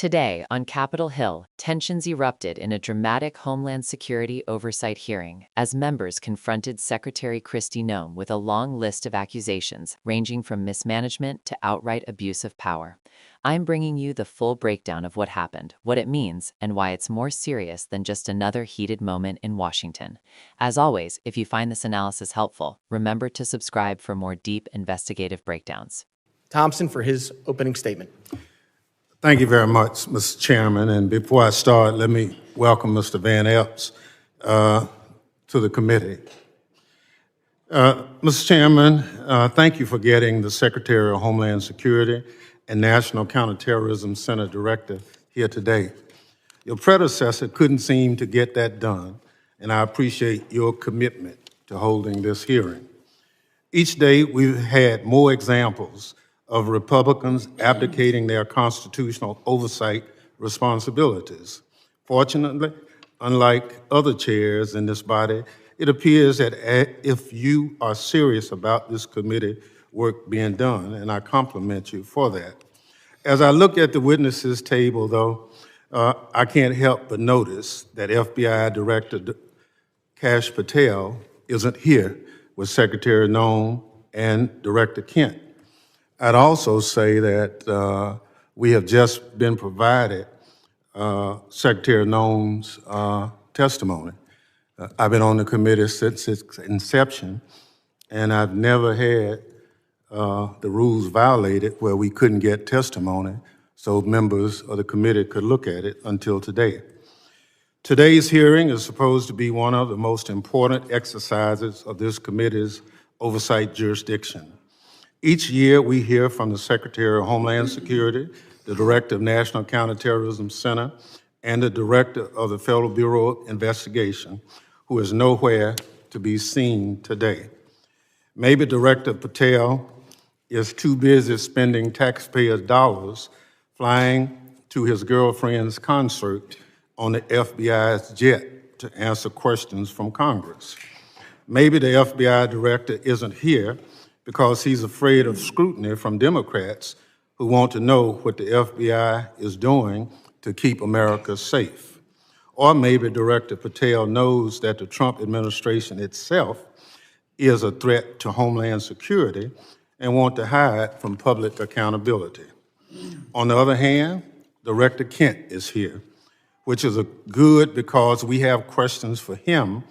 Today, on Capitol Hill, tensions erupted in a dramatic Homeland Security oversight hearing as members confronted Secretary Kristi Noem with a long list of accusations ranging from mismanagement to outright abuse of power. I'm bringing you the full breakdown of what happened, what it means, and why it's more serious than just another heated moment in Washington. As always, if you find this analysis helpful, remember to subscribe for more deep investigative breakdowns. Thompson for his opening statement. Thank you very much, Mr. Chairman. And before I start, let me welcome Mr. Van Epps to the committee. Mr. Chairman, thank you for getting the Secretary of Homeland Security and National Counterterrorism Center Director here today. Your predecessor couldn't seem to get that done, and I appreciate your commitment to holding this hearing. Each day, we've had more examples of Republicans abdicating their constitutional oversight responsibilities. Fortunately, unlike other chairs in this body, it appears that if you are serious about this committee work being done, and I compliment you for that. As I look at the witnesses table, though, I can't help but notice that FBI Director Kash Patel isn't here with Secretary Noem and Director Kent. I'd also say that we have just been provided Secretary Noem's testimony. I've been on the committee since its inception, and I've never had the rules violated where we couldn't get testimony so members of the committee could look at it until today. Today's hearing is supposed to be one of the most important exercises of this committee's oversight jurisdiction. Each year, we hear from the Secretary of Homeland Security, the Director of National Counterterrorism Center, and the Director of the Federal Bureau of Investigation, who is nowhere to be seen today. Maybe Director Patel is too busy spending taxpayers' dollars flying to his girlfriend's concert on the FBI's jet to answer questions from Congress. Maybe the FBI Director isn't here because he's afraid of scrutiny from Democrats who want to know what the FBI is doing to keep America safe. Or maybe Director Patel knows that the Trump administration itself is a threat to Homeland Security and want to hide from public accountability. On the other hand, Director Kent is here, which is good because we have questions for him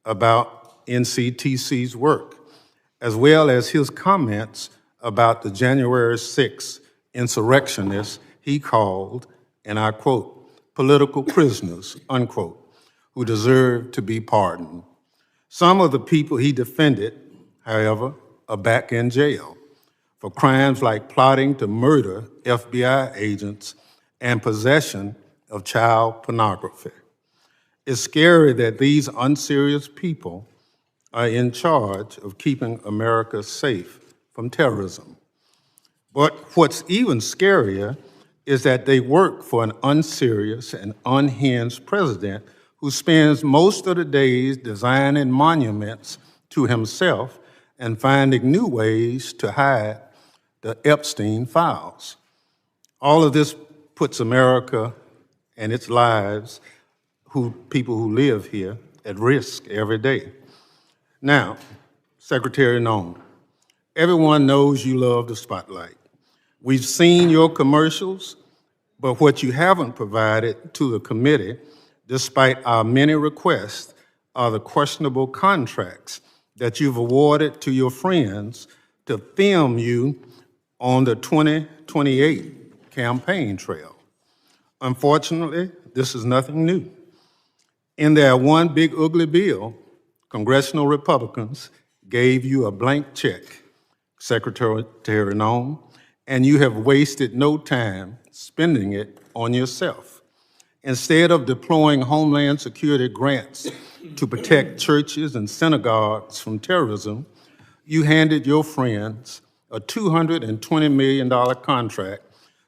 about NCTC's work, as well as his comments about the January 6th insurrectionists he called, and I quote, political prisoners, unquote, who deserve to be pardoned. Some of the people he defended, however, are back in jail for crimes like plotting to murder FBI agents and possession of child pornography. It's scary that these unserious people are in charge of keeping America safe from terrorism. But what's even scarier is that they work for an unserious and unhinged president who spends most of the days designing monuments to himself and finding new ways to hide the Epstein files. All of this puts America and its lives, people who live here, at risk every day. Now, Secretary Noem, everyone knows you love the spotlight. We've seen your commercials, but what you haven't provided to the committee, despite our many requests, are the questionable contracts that you've awarded to your friends to film you on the 2028 campaign trail. Unfortunately, this is nothing new. In their one big ugly bill, congressional Republicans gave you a blank check, Secretary Noem, and you have wasted no time spending it on yourself. Instead of deploying Homeland Security grants to protect churches and synagogues from terrorism, you handed your friends a $220 million contract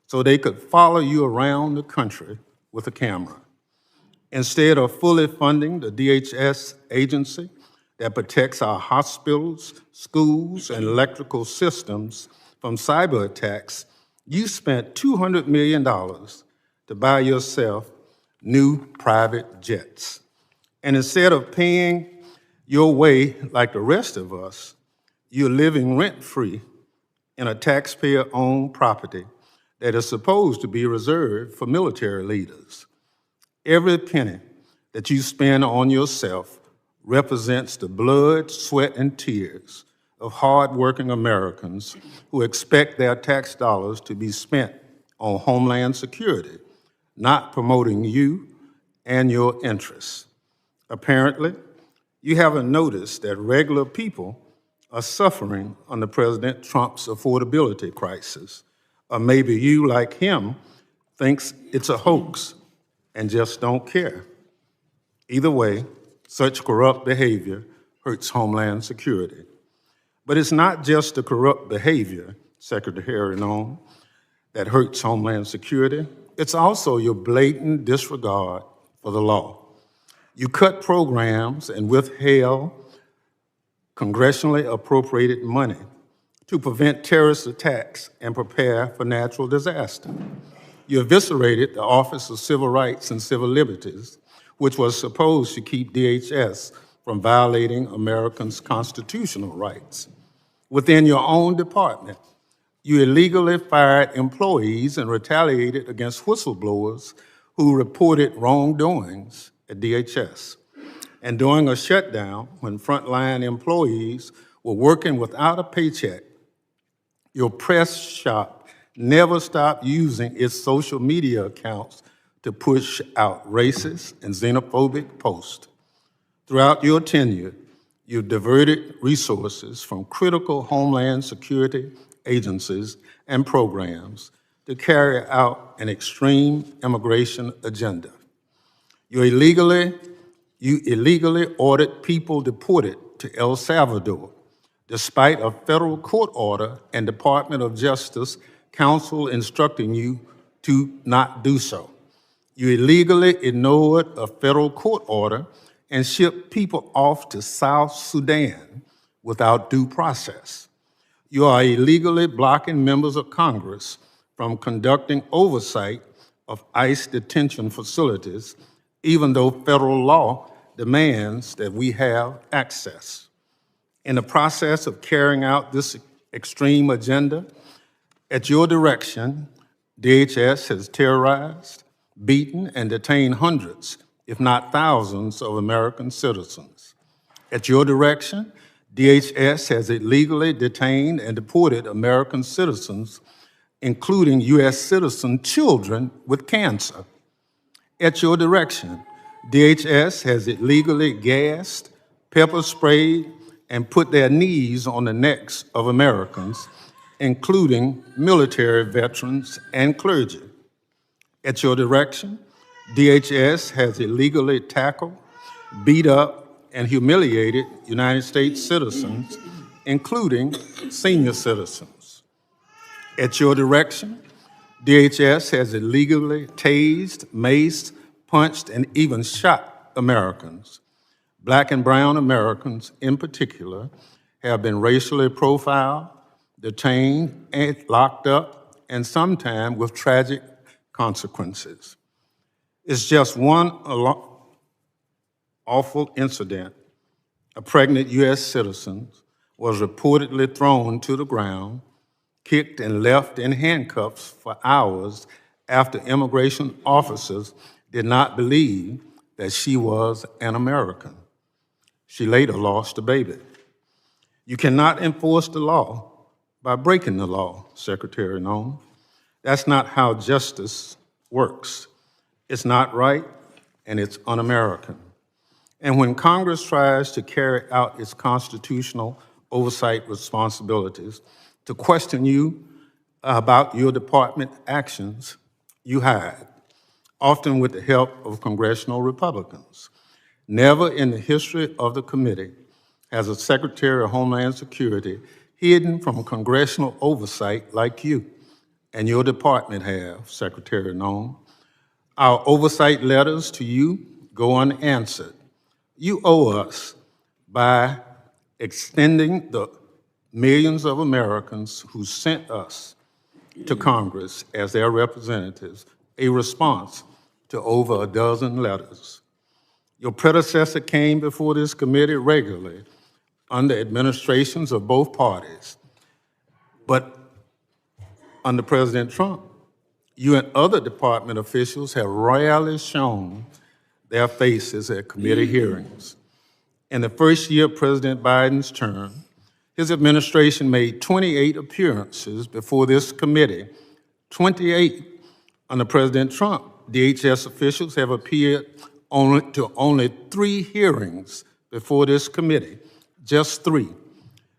so they could follow you around the country with a camera. Instead of fully funding the DHS agency that protects our hospitals, schools, and electrical systems from cyber attacks, you spent $200 million to buy yourself new private jets. And instead of paying your way like the rest of us, you're living rent-free in a taxpayer-owned property that is supposed to be reserved for military leaders. Every penny that you spend on yourself represents the blood, sweat, and tears of hardworking Americans who expect their tax dollars to be spent on Homeland Security, not promoting you and your interests. Apparently, you haven't noticed that regular people are suffering under President Trump's affordability crisis. Or maybe you, like him, thinks it's a hoax and just don't care. Either way, such corrupt behavior hurts Homeland Security. But it's not just the corrupt behavior, Secretary Noem, that hurts Homeland Security. It's also your blatant disregard for the law. You cut programs and withheld congressionally appropriated money to prevent terrorist attacks and prepare for natural disaster. You eviscerated the Office of Civil Rights and Civil Liberties, which was supposed to keep DHS from violating Americans' constitutional rights. Within your own department, you illegally fired employees and retaliated against whistleblowers who reported wrongdoings at DHS. And during a shutdown, when frontline employees were working without a paycheck, your press shop never stopped using its social media accounts to push out racist and xenophobic posts. Throughout your tenure, you diverted resources from critical Homeland Security agencies and programs to carry out an extreme immigration agenda. You illegally ordered people deported to El Salvador, despite a federal court order and Department of Justice counsel instructing you to not do so. You illegally ignored a federal court order and shipped people off to South Sudan without due process. You are illegally blocking members of Congress from conducting oversight of ICE detention facilities, even though federal law demands that we have access. In the process of carrying out this extreme agenda, at your direction, DHS has terrorized, beaten, and detained hundreds, if not thousands, of American citizens. At your direction, DHS has illegally detained and deported American citizens, including U.S. citizen children with cancer. At your direction, DHS has illegally gassed, pepper sprayed, and put their knees on the necks of Americans, including military veterans and clergy. At your direction, DHS has illegally tackled, beat up, and humiliated United States citizens, including senior citizens. At your direction, DHS has illegally tased, maced, punched, and even shot Americans. Black and brown Americans, in particular, have been racially profiled, detained, and locked up, and sometimes with tragic consequences. It's just one awful incident. A pregnant U.S. citizen was reportedly thrown to the ground, kicked and left in handcuffs for hours after immigration officers did not believe that she was an American. She later lost a baby. You cannot enforce the law by breaking the law, Secretary Noem. That's not how justice works. It's not right, and it's un-American. And when Congress tries to carry out its constitutional oversight responsibilities to question you about your department actions, you hide, often with the help of congressional Republicans. Never in the history of the committee has a Secretary of Homeland Security hidden from congressional oversight like you and your department have, Secretary Noem. Our oversight letters to you go unanswered. You owe us by extending the millions of Americans who sent us to Congress as their representatives a response to over a dozen letters. Your predecessor came before this committee regularly under administrations of both parties, but under President Trump, you and other department officials have rarely shown their faces at committee hearings. In the first year of President Biden's term, his administration made 28 appearances before this committee. 28. Under President Trump, DHS officials have appeared only 3 hearings before this committee, just 3.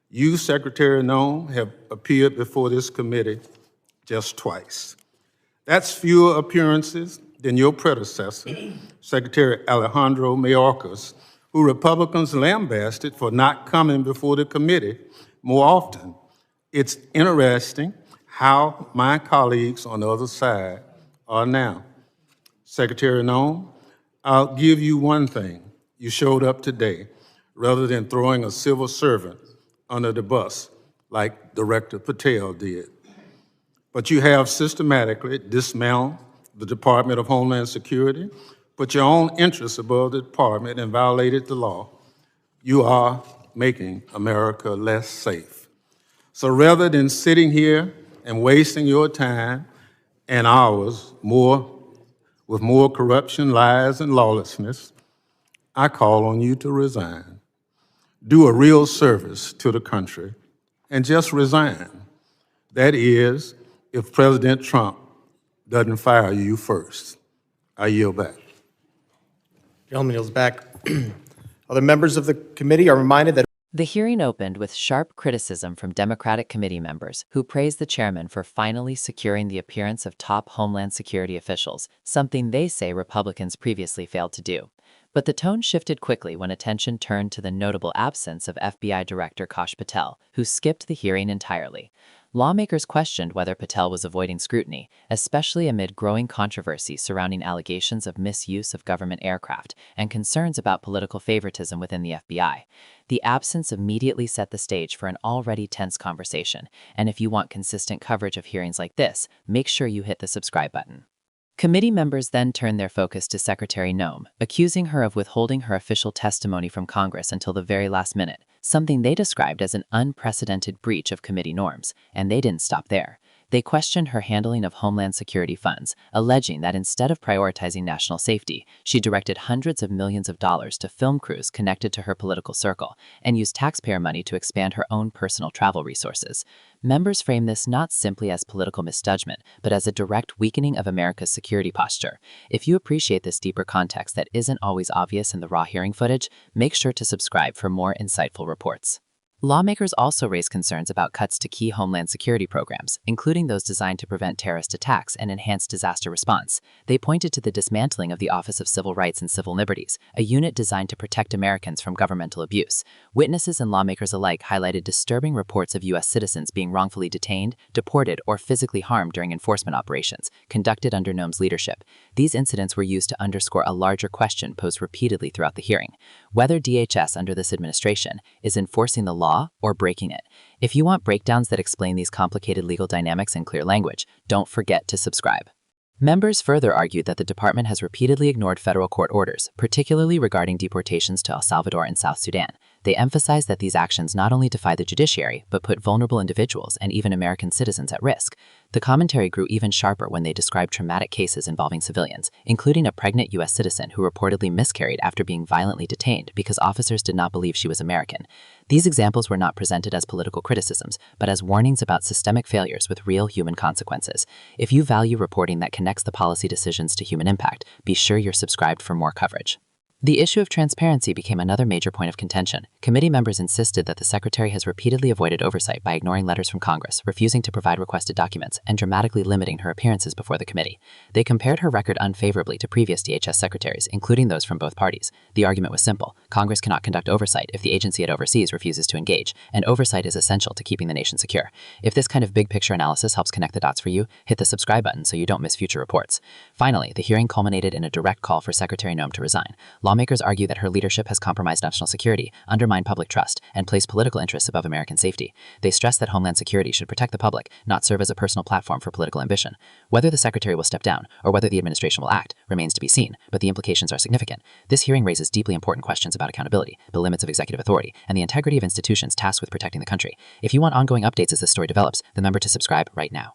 You, Secretary Noem, have appeared before this committee just twice. That's fewer appearances than your predecessor, Secretary Alejandro Mayorkas, who Republicans lambasted for not coming before the committee more often. It's interesting how my colleagues on the other side are now. Secretary Noem, I'll give you one thing. You showed up today rather than throwing a civil servant under the bus like Director Patel did. But you have systematically dismantled the Department of Homeland Security, put your own interests above the department, and violated the law. You are making America less safe. So rather than sitting here and wasting your time and ours with more corruption, lies, and lawlessness, I call on you to resign. Do a real service to the country and just resign. That is, if President Trump doesn't fire you first. I yield back. Gentleman yields back. Other members of the committee are reminded that The hearing opened with sharp criticism from Democratic committee members who praised the chairman for finally securing the appearance of top Homeland Security officials, something they say Republicans previously failed to do. But the tone shifted quickly when attention turned to the notable absence of FBI Director Kash Patel, who skipped the hearing entirely. Lawmakers questioned whether Patel was avoiding scrutiny, especially amid growing controversy surrounding allegations of misuse of government aircraft and concerns about political favoritism within the FBI. The absence immediately set the stage for an already tense conversation, and if you want consistent coverage of hearings like this, make sure you hit the subscribe button. Committee members then turned their focus to Secretary Noem, accusing her of withholding her official testimony from Congress until the very last minute, something they described as an unprecedented breach of committee norms, and they didn't stop there. They questioned her handling of Homeland Security funds, alleging that instead of prioritizing national safety, she directed hundreds of millions of dollars to film crews connected to her political circle and used taxpayer money to expand her own personal travel resources. Members frame this not simply as political misjudgment, but as a direct weakening of America's security posture. If you appreciate this deeper context that isn't always obvious in the raw hearing footage, make sure to subscribe for more insightful reports. Lawmakers also raised concerns about cuts to key Homeland Security programs, including those designed to prevent terrorist attacks and enhance disaster response. They pointed to the dismantling of the Office of Civil Rights and Civil Liberties, a unit designed to protect Americans from governmental abuse. Witnesses and lawmakers alike highlighted disturbing reports of U.S. citizens being wrongfully detained, deported, or physically harmed during enforcement operations conducted under Noem's leadership. These incidents were used to underscore a larger question posed repeatedly throughout the hearing: whether DHS under this administration is enforcing the law or breaking it. If you want breakdowns that explain these complicated legal dynamics in clear language, don't forget to subscribe. Members further argued that the department has repeatedly ignored federal court orders, particularly regarding deportations to El Salvador and South Sudan. They emphasized that these actions not only defy the judiciary, but put vulnerable individuals and even American citizens at risk. The commentary grew even sharper when they described traumatic cases involving civilians, including a pregnant U.S. citizen who reportedly miscarried after being violently detained because officers did not believe she was American. These examples were not presented as political criticisms, but as warnings about systemic failures with real human consequences. If you value reporting that connects the policy decisions to human impact, be sure you're subscribed for more coverage. The issue of transparency became another major point of contention. Committee members insisted that the Secretary has repeatedly avoided oversight by ignoring letters from Congress, refusing to provide requested documents, and dramatically limiting her appearances before the committee. They compared her record unfavorably to previous DHS secretaries, including those from both parties. The argument was simple: Congress cannot conduct oversight if the agency it oversees refuses to engage, and oversight is essential to keeping the nation secure. If this kind of big-picture analysis helps connect the dots for you, hit the subscribe button so you don't miss future reports. Finally, the hearing culminated in a direct call for Secretary Noem to resign. Lawmakers argue that her leadership has compromised national security, undermined public trust, and placed political interests above American safety. They stress that Homeland Security should protect the public, not serve as a personal platform for political ambition. Whether the Secretary will step down or whether the administration will act remains to be seen, but the implications are significant. This hearing raises deeply important questions about accountability, the limits of executive authority, and the integrity of institutions tasked with protecting the country. If you want ongoing updates as this story develops, then remember to subscribe right now.